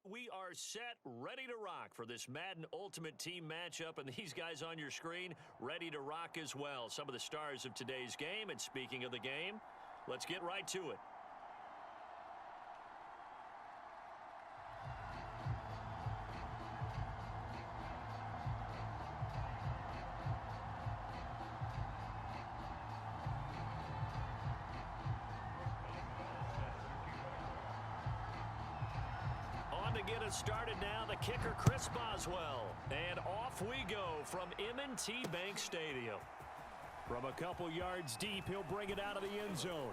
we are set, ready to rock for this Madden Ultimate Team matchup, and these guys on your screen ready to rock as well. Some of the stars of today's game, and speaking of the game, let's get right to it. To get us started now, the kicker, Chris Boswell. And off we go from M&T Bank Stadium. From a couple yards deep, he'll bring it out of the end zone.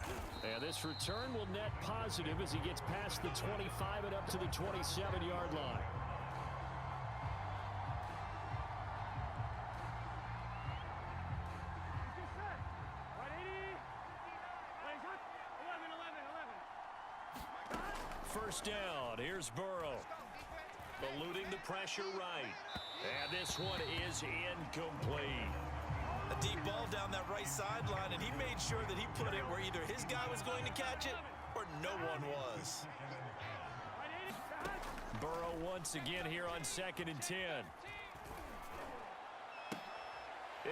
And this return will net positive as he gets past the 25 and up to the 27-yard line. First down, here's Burrow. Eluding the pressure right. And this one is incomplete. A deep ball down that right sideline, and he made sure that he put it where either his guy was going to catch it or no one was. Burrow once again here on 2nd and 10.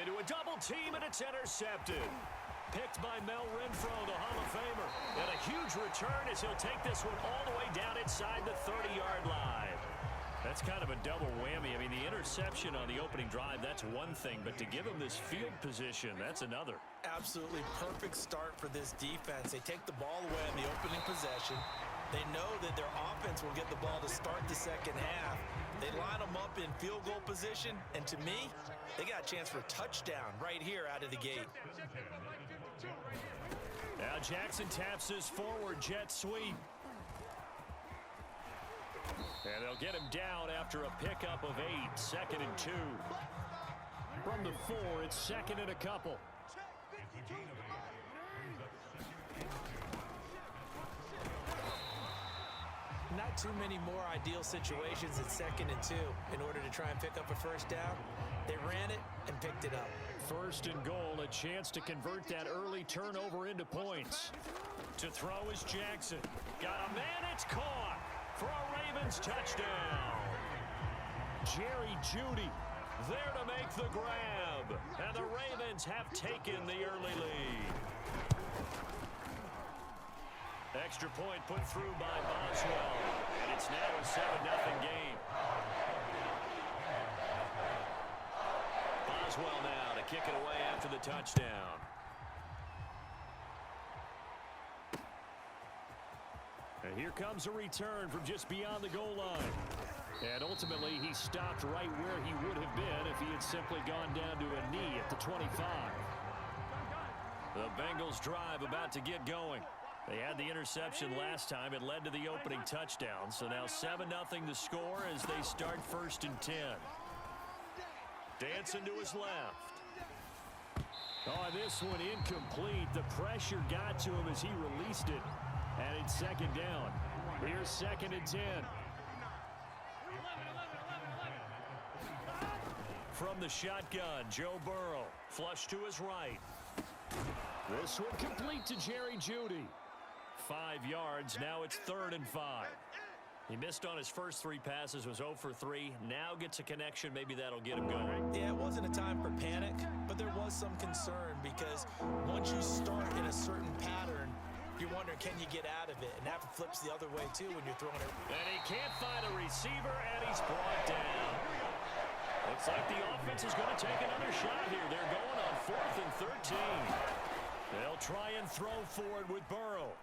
Into a double team, and it's intercepted. Picked by Mel Renfro, the Hall of Famer. And a huge return as he'll take this one all the way down inside the 30-yard line. That's kind of a double whammy. I mean, the interception on the opening drive, that's one thing. But to give him this field position, that's another. Absolutely perfect start for this defense. They take the ball away in the opening possession. They know that their offense will get the ball to start the second half. They line them up in field goal position. And to me, they got a chance for a touchdown right here out of the gate. Now Jackson taps his forward jet sweep. And they'll get him down after a pickup of 8, 2nd and 2. From the 4, it's 2nd and a couple. Not too many more ideal situations at 2nd and 2 in order to try and pick up a first down. They ran it and picked it up. 1st and goal, a chance to convert that early turnover into points. To throw is Jackson. Got a man, it's caught for a Ravens touchdown. Jerry Jeudy there to make the grab. And the Ravens have taken the early lead. Extra point put through by Boswell. And it's now a 7-0 game. Boswell now to kick it away after the touchdown. And here comes a return from just beyond the goal line. And ultimately, he stopped right where he would have been if he had simply gone down to a knee at the 25. The Bengals drive about to get going. They had the interception last time. It led to the opening touchdown. So now 7-0 the score as they start 1st and 10. Dancing to his left. Oh, this one incomplete. The pressure got to him as he released it. And it's 2nd down. Here's 2nd and 10. From the shotgun, Joe Burrow. Flush to his right. This one complete to Jerry Jeudy. 5 yards. Now it's 3rd and 5. He missed on his first 3 passes, was 0 for 3. Now gets a connection. Maybe that'll get him going. Yeah, it wasn't a time for panic, but there was some concern because once you start in a certain pattern, you're wondering, can you get out of it? And that flips the other way, too, when you're throwing it. And he can't find a receiver, and he's brought down. Looks like the offense is going to take another shot here. They're going on 4th and 13. They'll try and throw forward with Burrow.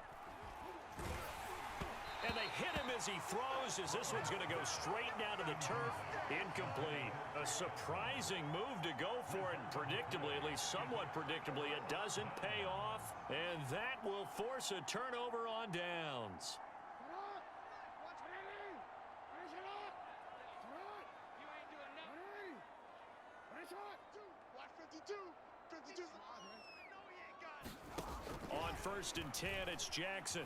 And they hit him as he throws, as this one's going to go straight down to the turf. Incomplete. A surprising move to go for it, and predictably, at least somewhat predictably, it doesn't pay off. And that will force a turnover on downs. On 1st and 10, it's Jackson.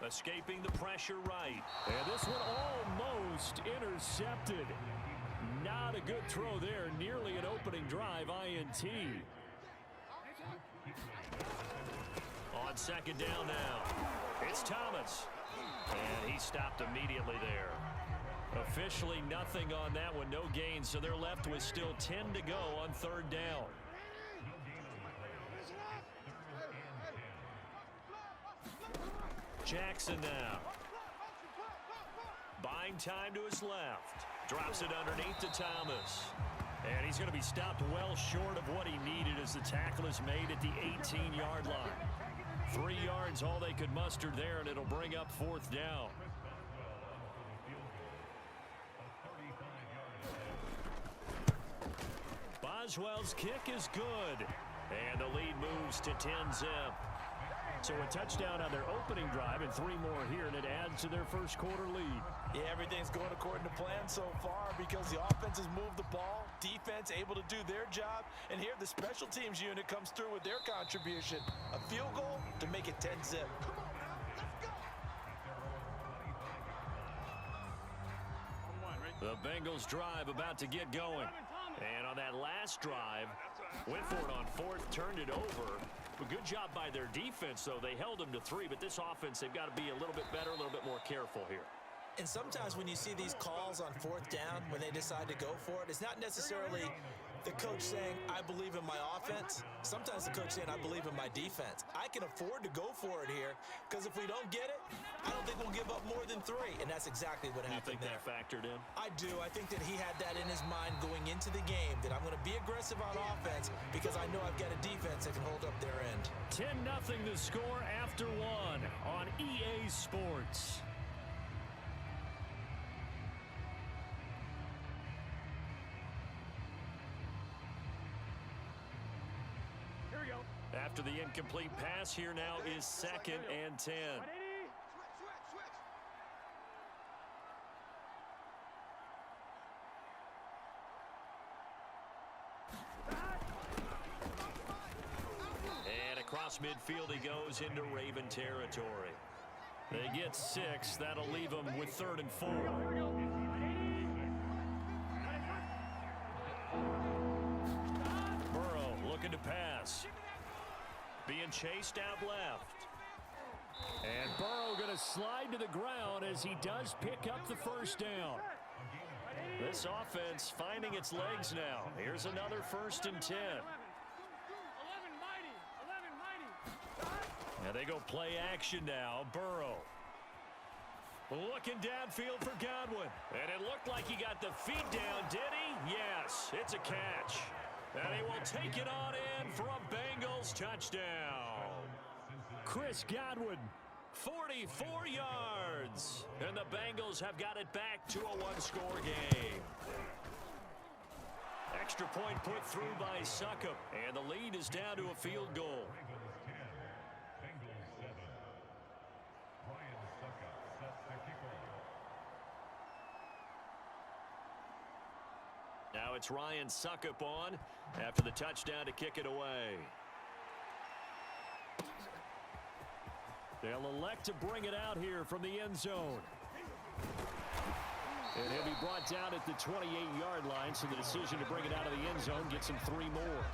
Escaping the pressure right. And this one almost intercepted. Not a good throw there. Nearly an opening drive INT. On 2nd down now. It's Thomas. And he stopped immediately there. Officially nothing on that one, no gain, so they're left with still 10 to go on third down. Jackson now. Buying time to his left. Drops it underneath to Thomas. And he's going to be stopped well short of what he needed as the tackle is made at the 18-yard line. 3 yards all they could muster there, and it'll bring up fourth down. Boswell's kick is good. And the lead moves to 10-zip. So a touchdown on their opening drive and 3 more here, and it adds to their first quarter lead. Yeah, everything's going according to plan so far because the offense has moved the ball, defense able to do their job, and here the special teams unit comes through with their contribution. A field goal to make it 10-zip. The Bengals drive about to get going. And on that last drive, went for it on fourth, turned it over. A good job by their defense, though. They held them to 3, but this offense, they've got to be a little bit better, a little bit more careful here. And sometimes when you see these calls on fourth down, when they decide to go for it, it's not necessarily the coach saying, I believe in my offense. Sometimes the coach saying, I believe in my defense. I can afford to go for it here because if we don't get it, I don't think we'll give up more than 3. And that's exactly what happened there. You think that factored in? I do. I think that he had that in his mind going into the game, that I'm going to be aggressive on offense because I know I've got a defense that can hold up their end. 10-0 the score after 1 on EA Sports. After the incomplete pass, here now is 2nd and 10. And across midfield he goes into Raven territory. They get 6. That'll leave them with 3rd and 4. Burrow looking to pass. Being chased out left. And Burrow going to slide to the ground as he does pick up the first down. This offense finding its legs now. Here's another 1st and 10. And they go play action now. Burrow. Looking downfield for Godwin. And it looked like he got the feet down, did he? Yes, it's a catch. And he will take it on in for a Bengals touchdown. Chris Godwin, 44 yards. And the Bengals have got it back to a 1-score game. Extra point put through by Succop. And the lead is down to a field goal. Now it's Ryan Succop on after the touchdown to kick it away. They'll elect to bring it out here from the end zone. And he'll be brought down at the 28-yard line, so the decision to bring it out of the end zone gets him 3 more.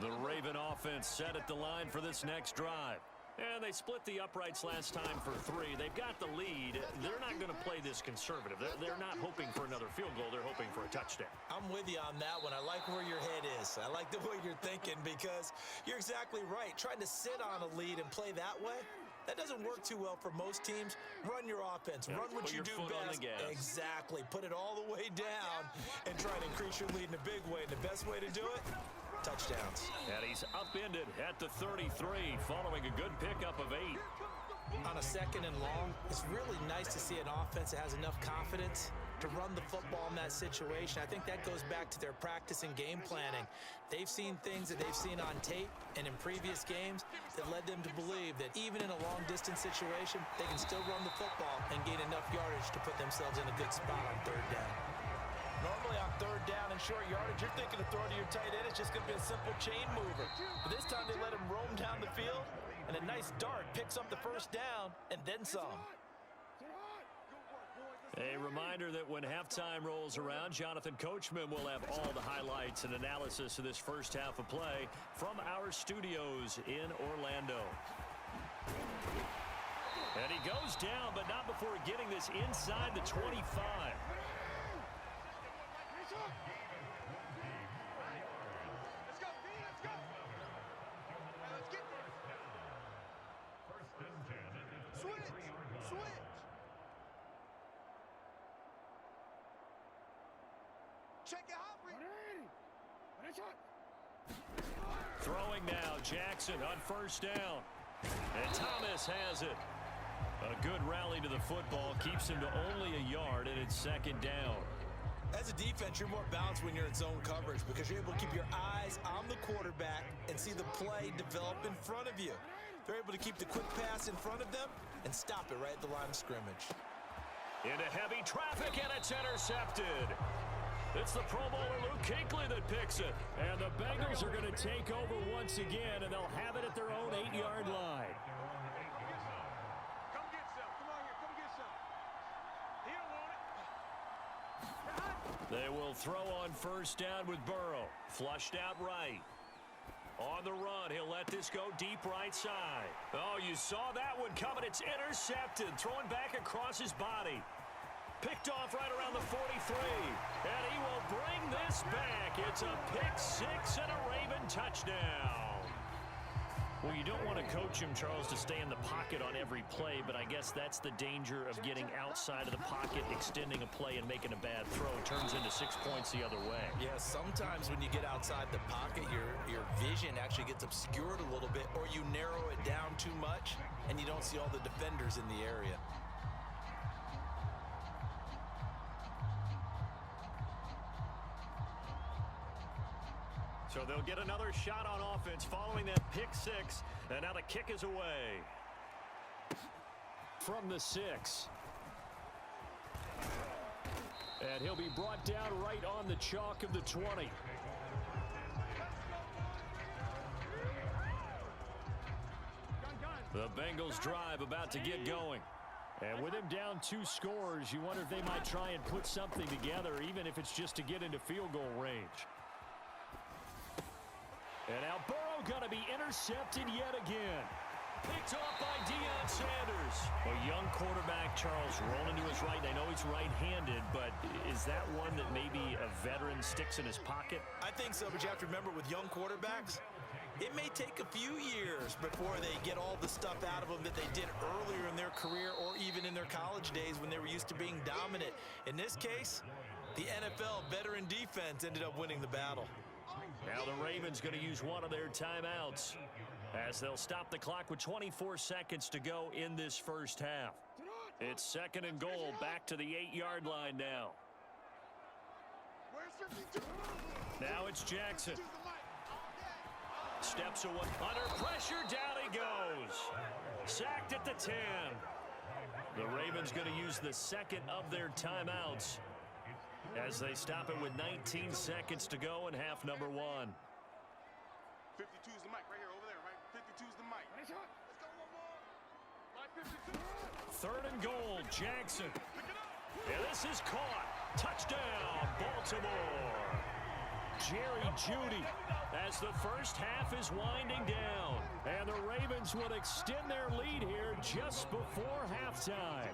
The Raven offense set at the line for this next drive. And they split the uprights last time for 3. They've got the lead. They're not going to play this conservative. They're not hoping for another field goal. They're hoping for a touchdown. I'm with you on that one. I like where your head is. I like the way you're thinking because you're exactly right. Trying to sit on a lead and play that way, that doesn't work too well for most teams. Run your offense. Run what you do best. Exactly. Put it all the way down and try to increase your lead in a big way. And the best way to do it, touchdowns. And he's upended at the 33 following a good pickup of 8. On a 2nd and long, it's really nice to see an offense that has enough confidence to run the football in that situation. I think that goes back to their practice and game planning. They've seen things that they've seen on tape and in previous games that led them to believe that even in a long-distance situation, they can still run the football and gain enough yardage to put themselves in a good spot on 3rd down. Normally on 3rd down and short yardage, you're thinking of throwing to your tight end. It's just going to be a simple chain mover. But this time they let him roam down the field, and a nice dart picks up the 1st down and then some. A reminder that when halftime rolls around, Jonathan Coachman will have all the highlights and analysis of this first half of play from our studios in Orlando. And he goes down, but not before getting this inside the 25. Throwing now, Jackson on first down. And Thomas has it. A good rally to the football keeps him to only a yard, and it's second down. As a defense, you're more balanced when you're in zone coverage because you're able to keep your eyes on the quarterback and see the play develop in front of you. They're able to keep the quick pass in front of them and stop it right at the line of scrimmage. Into heavy traffic, and it's intercepted. It's the Pro Bowler Luke Kuechly that picks it. And the Bengals are going to take over once again, and they'll have it at their own 8-yard line. Come get some. Come on here. Come get some. He don't want it. They will throw on first down with Burrow. Flushed out right. On the run, he'll let this go deep right side. Oh, you saw that one coming. It's intercepted. Throwing back across his body. Picked off right around the 43. And he will bring this back. It's a pick six and a Raven touchdown. Well, you don't want to coach him, Charles, to stay in the pocket on every play, but I guess that's the danger of getting outside of the pocket, extending a play, and making a bad throw. It turns into 6 points the other way. Yeah, sometimes when you get outside the pocket, your vision actually gets obscured a little bit, or you narrow it down too much, and you don't see all the defenders in the area. So they'll get another shot on offense following that pick six. And now the kick is away. From the 6. And he'll be brought down right on the chalk of the 20. The Bengals drive about to get going. And with him down 2 scores, you wonder if they might try and put something together, even if it's just to get into field goal range. And now Burrow going to be intercepted yet again. Picked off by Deion Sanders. A young quarterback, Charles, rolling to his right. They know he's right-handed, but is that one that maybe a veteran sticks in his pocket? I think so, but you have to remember with young quarterbacks, it may take a few years before they get all the stuff out of them that they did earlier in their career or even in their college days when they were used to being dominant. In this case, the NFL veteran defense ended up winning the battle. Now the Ravens going to use one of their timeouts as they'll stop the clock with 24 seconds to go in this first half. It's second and goal, back to the 8-yard line now. Now it's Jackson. Steps away. Under pressure, down he goes. Sacked at the 10. The Ravens going to use the second of their timeouts as they stop it with 19 seconds to go in half number 1. 52's the mic right here, over there, right? 52's the mic. Let's go one more. Line 52. Third and goal, Jackson. And this is caught. Touchdown, Baltimore. Jerry Jeudy as the first half is winding down. And the Ravens would extend their lead here just before halftime.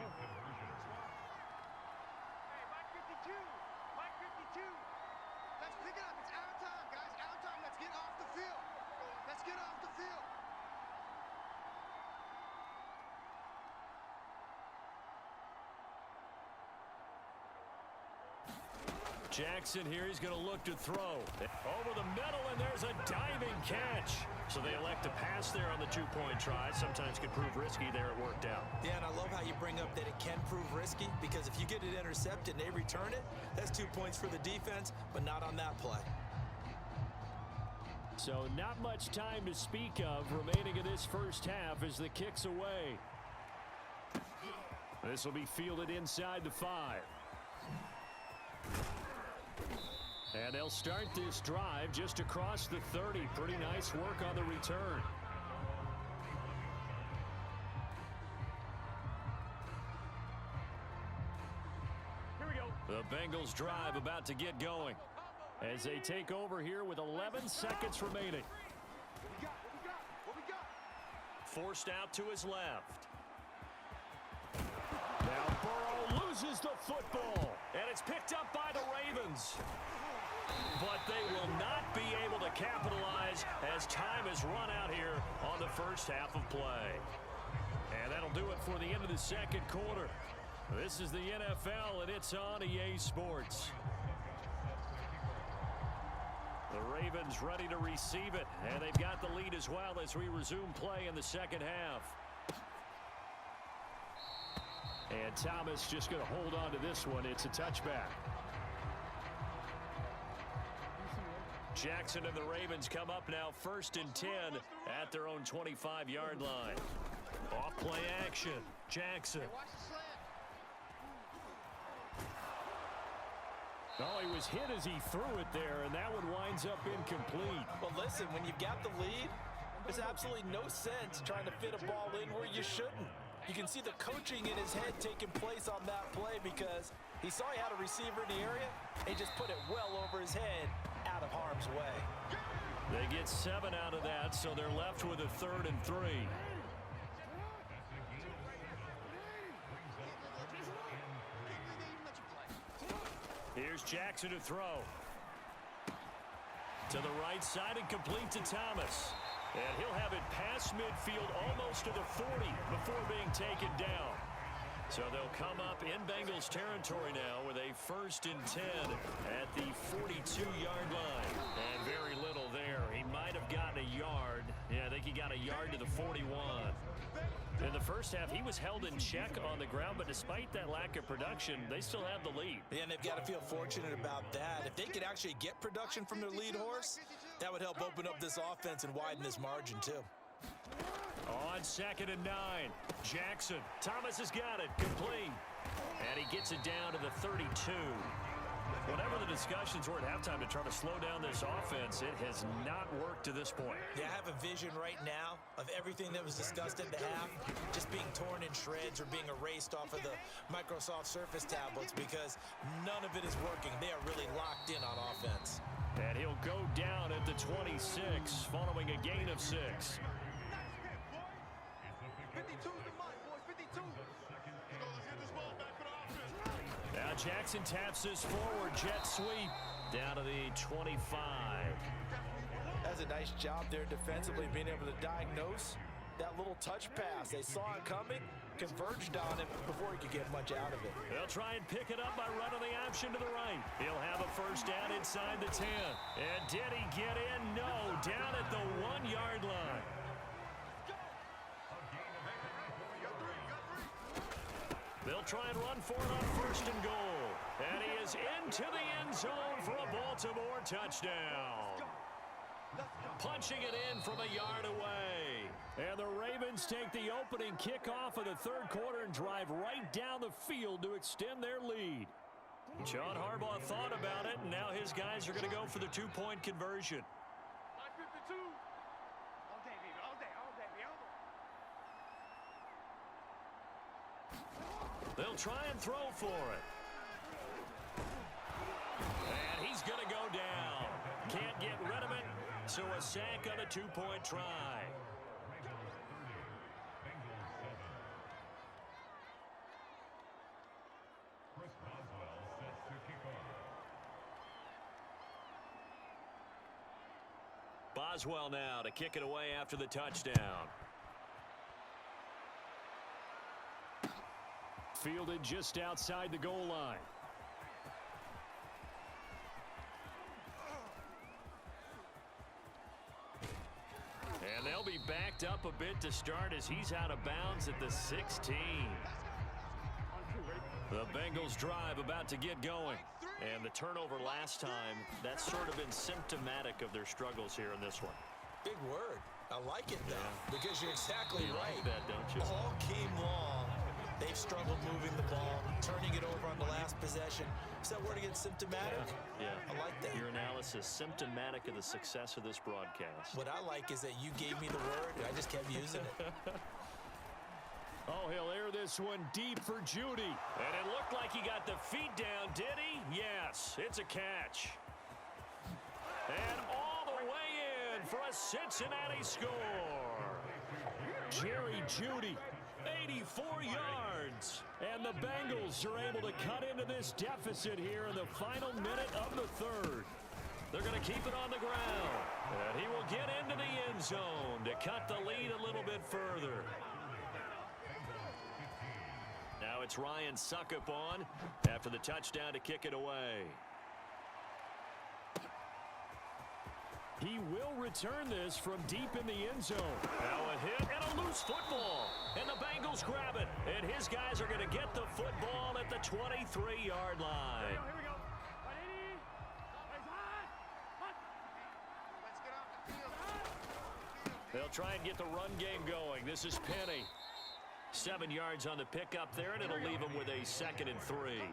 Jackson here, he's going to look to throw. Over the middle, and there's a diving catch. So they elect to pass there on the 2-point try. Sometimes could prove risky there. It worked out. Yeah, and I love how you bring up that it can prove risky because if you get it intercepted and they return it, that's 2 points for the defense, but not on that play. So not much time to speak of remaining in this first half as the kick's away. This will be fielded inside the 5. And they'll start this drive just across the 30. Pretty nice work on the return. Here we go. The Bengals drive about to get going as they take over here with 11 seconds remaining. forced out to his left. Now Burrow loses the football, and it's picked up by the Ravens. But they will not be able to capitalize as time has run out here on the first half of play. And that'll do it for the end of the second quarter. This is the NFL, and it's on EA Sports. The Ravens ready to receive it, and they've got the lead as well as we resume play in the second half. And Thomas just going to hold on to this one. It's a touchback. Jackson and the Ravens come up now 1st and 10 at their own 25-yard line. Off play action. Jackson. Oh, he was hit as he threw it there, and that one winds up incomplete. Well, listen, when you've got the lead, there's absolutely no sense trying to fit a ball in where you shouldn't. You can see the coaching in his head taking place on that play because he saw he had a receiver in the area, and he just put it well over his head out of harm's way. They get 7 out of that, so they're left with a 3rd and 3. Here's Jackson to throw. To the right side and complete to Thomas. And he'll have it past midfield almost to the 40 before being taken down. So they'll come up in Bengals territory now with a 1st and 10 at the 42-yard line. And very little there. He might have gotten a yard. Yeah, I think he got a yard to the 41. In the first half, he was held in check on the ground, but despite that lack of production, they still have the lead. Yeah, and they've got to feel fortunate about that. If they could actually get production from their lead horse, that would help open up this offense and widen this margin, too. On 2nd and 9, Jackson. Thomas has got it, complete. And he gets it down to the 32. Whatever the discussions were at halftime to try to slow down this offense, it has not worked to this point. Yeah, I have a vision right now of everything that was discussed at the half just being torn in shreds or being erased off of the Microsoft Surface tablets because none of it is working. They are really locked in on offense. And he'll go down at the 26 following a gain of 6. 52's the mark, boys. 52. Let's get this ball back for the offense. Now Jackson taps this forward jet sweep down to the 25. That's a nice job there defensively, being able to diagnose that little touch pass. They saw it coming, converged on it before he could get much out of it. They'll try and pick it up by running the option to the right. He'll have a 1st down inside the 10. And did he get in? No, down at the 1-yard line. They'll try and run for it on 1st and goal. And he is into the end zone for a Baltimore touchdown. Punching it in from a yard away. And the Ravens take the opening kickoff of the 3rd quarter and drive right down the field to extend their lead. John Harbaugh thought about it, and now his guys are going to go for the 2-point conversion. 52. All day, baby. All day. All day, baby. All day. They'll try and throw for it. And he's going to go down. Can't get rid of it, so a sack on a 2-point try. Boswell now to kick it away after the touchdown. Fielded just outside the goal line. And they'll be backed up a bit to start as he's out of bounds at the 16. The Bengals drive about to get going. And the turnover last time, that's sort of been symptomatic of their struggles here in this one. Big word. I like it, though, because you're exactly You right. like that, don't you? All game long, they've struggled moving the ball, turning it over on the last possession. Is that word again, symptomatic? Yeah. I like that. Your analysis, symptomatic of the success of this broadcast. What I like is that you gave me the word, and I just kept using it. Oh, he'll air this one deep for Judy. And it looked like he got the feet down, did he? Yes, it's a catch. And all the way in for a Cincinnati score. Jerry Jeudy, 84 yards. And the Bengals are able to cut into this deficit here in the final minute of the third. They're going to keep it on the ground. And he will get into the end zone to cut the lead a little bit further. Now it's Ryan Suckup on after the touchdown to kick it away. He will return this from deep in the end zone. Now a hit and a loose football. And the Bengals grab it. And his guys are going to get the football at the 23-yard line. Here we go. Let's get out the field. They'll try and get the run game going. This is Penny. 7 yards on the pickup there, and it'll leave him with a 2nd and 3.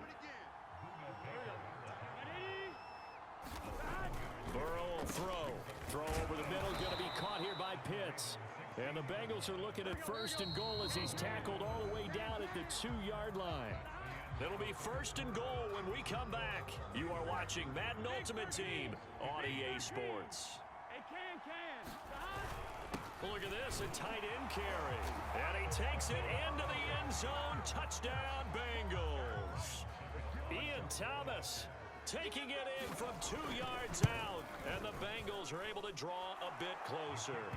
Burrow will throw. Throw over the middle, going to be caught here by Pitts. And the Bengals are looking at 1st and goal as he's tackled all the way down at the 2-yard line. It'll be 1st and goal when we come back. You are watching Madden Ultimate Team on EA Sports. Hey, Can. Look at this, a tight end carry. And he takes it into the end zone. Touchdown, Bengals. Ian Thomas taking it in from 2 yards out. And the Bengals are able to draw a bit closer.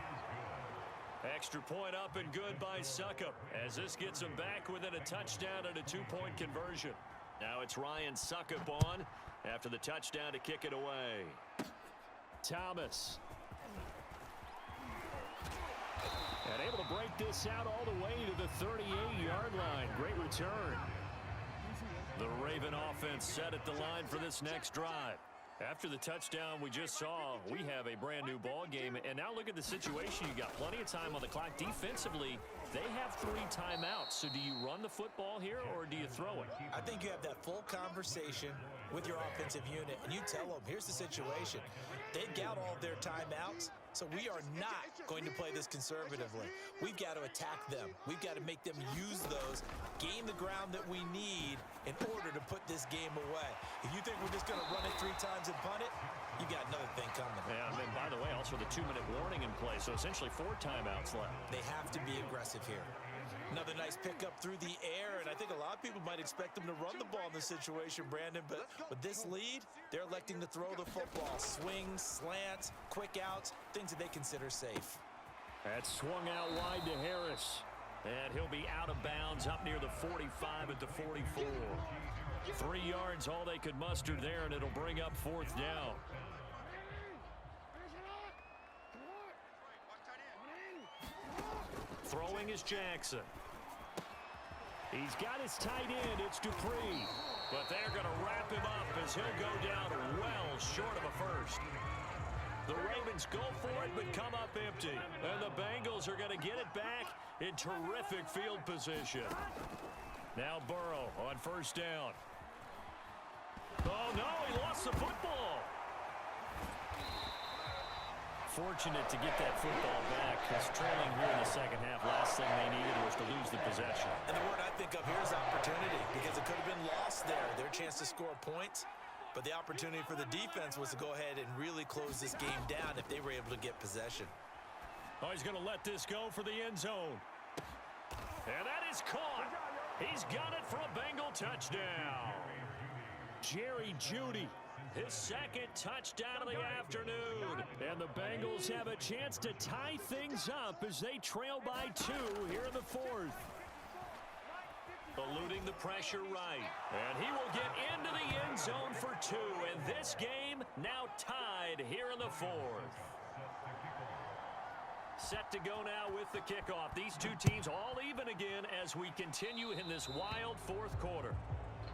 Extra point up and good by Suckup as this gets him back within a touchdown and a 2-point conversion. Now it's Ryan Suckup on after the touchdown to kick it away. Thomas. And able to break this out all the way to the 38-yard line. Great return. The Raven offense set at the line for this next drive. After the touchdown we just saw, we have a brand new ball game. And now look at the situation. You got plenty of time on the clock. Defensively, they have 3 timeouts. So do you run the football here or do you throw it? I think you have that full conversation with your offensive unit, and you tell them, here's the situation. They've got all of their timeouts, so we are not going to play this conservatively. We've got to attack them. We've got to make them use those, gain the ground that we need in order to put this game away. If you think we're just going to run it 3 times and punt it, you got another thing coming. Yeah, and then, by the way, also the 2-minute warning in play, so essentially 4 timeouts left. They have to be aggressive here. Another nice pickup through the air, and I think a lot of people might expect them to run the ball in this situation, Brandon, but with this lead, they're electing to throw the football. Swings, slants, quick outs, things that they consider safe. That's swung out wide to Harris. And he'll be out of bounds up near the 45 at the 44. 3 yards, all they could muster there, and it'll bring up 4th down. Throwing is Jackson. He's got his tight end. It's Dupree. But they're going to wrap him up as he'll go down well short of a first. The Ravens go for it but come up empty. And the Bengals are going to get it back in terrific field position. Now Burrow on 1st down. Oh, no, he lost the football. Fortunate to get that football back because trailing here in the second half, last thing they needed was to lose the possession. And the word I think of here is opportunity, because it could have been lost there. Their chance to score points, but the opportunity for the defense was to go ahead and really close this game down if they were able to get possession. Oh, he's going to let this go for the end zone. And that is caught. He's got it for a Bengal touchdown. Jerry Jeudy, his 2nd touchdown of the afternoon. And the Bengals have a chance to tie things up as they trail by 2 here in the 4th. Eluding the pressure right. And he will get into the end zone for 2. And this game now tied here in the 4th. Set to go now with the kickoff. These 2 teams all even again as we continue in this wild 4th quarter.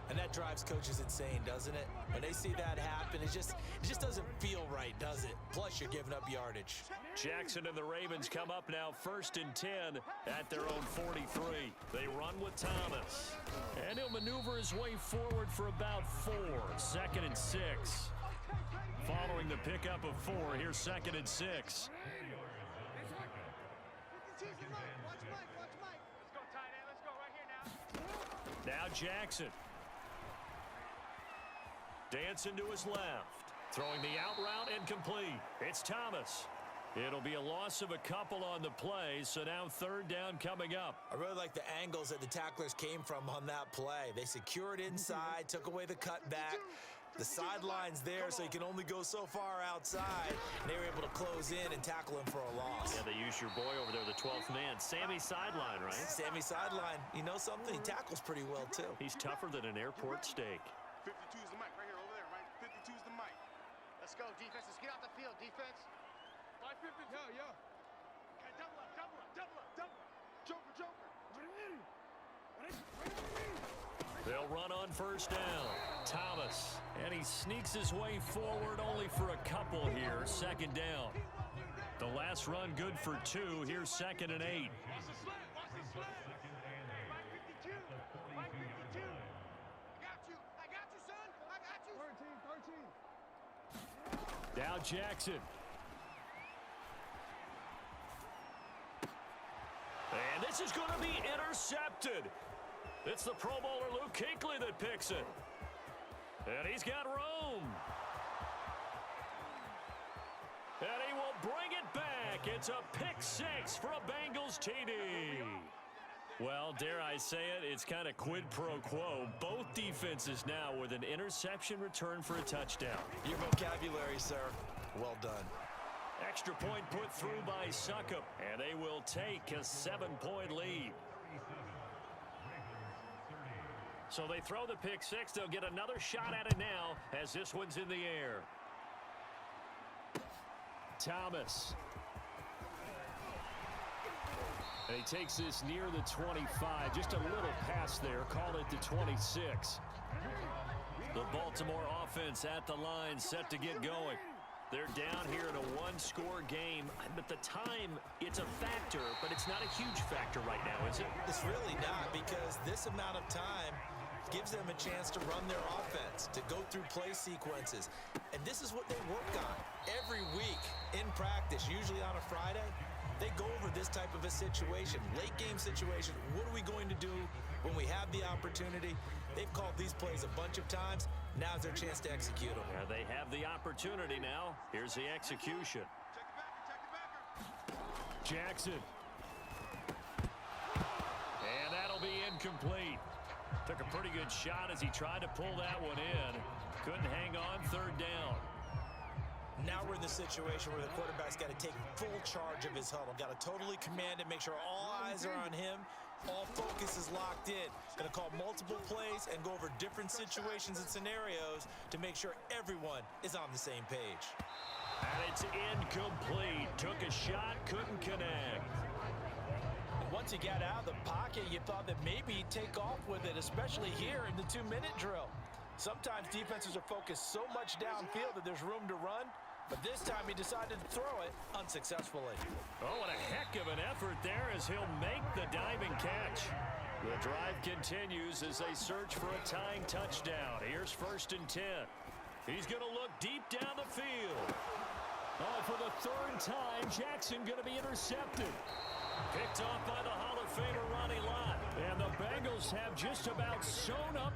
And that drives coaches insane, doesn't it? When they see that happen, it just doesn't feel right, does it? Plus, you're giving up yardage. Jackson and the Ravens come up now 1st and 10 at their own 43. They run with Thomas. And he'll maneuver his way forward for about 4. 2nd and 6. Following the pickup of 4, here's 2nd and 6. Let's go, tight end. Let's go right here now. Now Jackson. Dancing to his left. Throwing the out route and complete. It's Thomas. It'll be a loss of a couple on the play, so now third down coming up. I really like the angles that the tacklers came from on that play. They secured inside, took away the cutback. The sideline's there, so you can only go so far outside. And they were able to close in and tackle him for a loss. Yeah, they used your boy over there, the 12th man. Sammy Sideline, right? Sammy Sideline. You know something? He tackles pretty well, too. He's tougher than an airport steak. 52 is the mic right here, over there, right? 52 is the mic. Let's go, defense. Let's get out the field, defense. 552. Yo. Okay, double up, double up, double up, double up. Joker, Joker. They'll run on first down. Thomas. And he sneaks his way forward only for a couple here. Second down. The last run good for 2. Here's 2nd and 8. Watch the slant, watch the slant. 552, 552. I got you, son. I got you. 13. Now Jackson. And this is going to be intercepted. It's the Pro Bowler Luke Kuechly that picks it. And he's got room. And he will bring it back. It's a pick 6 for a Bengals TD. Well, dare I say it, it's kind of quid pro quo. Both defenses now with an interception return for a touchdown. Your vocabulary, sir. Well done. Extra point put through by Succop, and they will take a 7-point lead. So they throw the pick 6. They'll get another shot at it now as this one's in the air. Thomas. And he takes this near the 25. Just a little pass there. Call it the 26. The Baltimore offense at the line, set to get going. They're down here in a one-score game. At the time, it's a factor, but it's not a huge factor right now, is it? It's really not, because this amount of time gives them a chance to run their offense, to go through play sequences. And this is what they work on every week in practice, usually on a Friday. They go over this type of a situation, late game situation. What are we going to do when we have the opportunity? They've called these plays a bunch of times. Now's their chance to execute them. Yeah, they have the opportunity now. Here's the execution. Check the backer, Jackson. And that'll be incomplete. Took a pretty good shot as he tried to pull that one in. Couldn't hang on, third down. Now we're in the situation where the quarterback's got to take full charge of his huddle. Got to totally command it, make sure all eyes are on him. All focus is locked in. Going to call multiple plays and go over different situations and scenarios to make sure everyone is on the same page. And it's incomplete. Took a shot, couldn't connect. Once he got out of the pocket, you thought that maybe he'd take off with it, especially here in the 2-minute drill. Sometimes defenses are focused so much downfield that there's room to run, but this time he decided to throw it unsuccessfully. Oh, and a heck of an effort there as he'll make the diving catch. The drive continues as they search for a tying touchdown. Here's 1st and 10. He's going to look deep down the field. Oh, for the 3rd time, Jackson going to be intercepted. Picked off by the Hall of Famer Ronnie Lott. And the Bengals have just about sewn up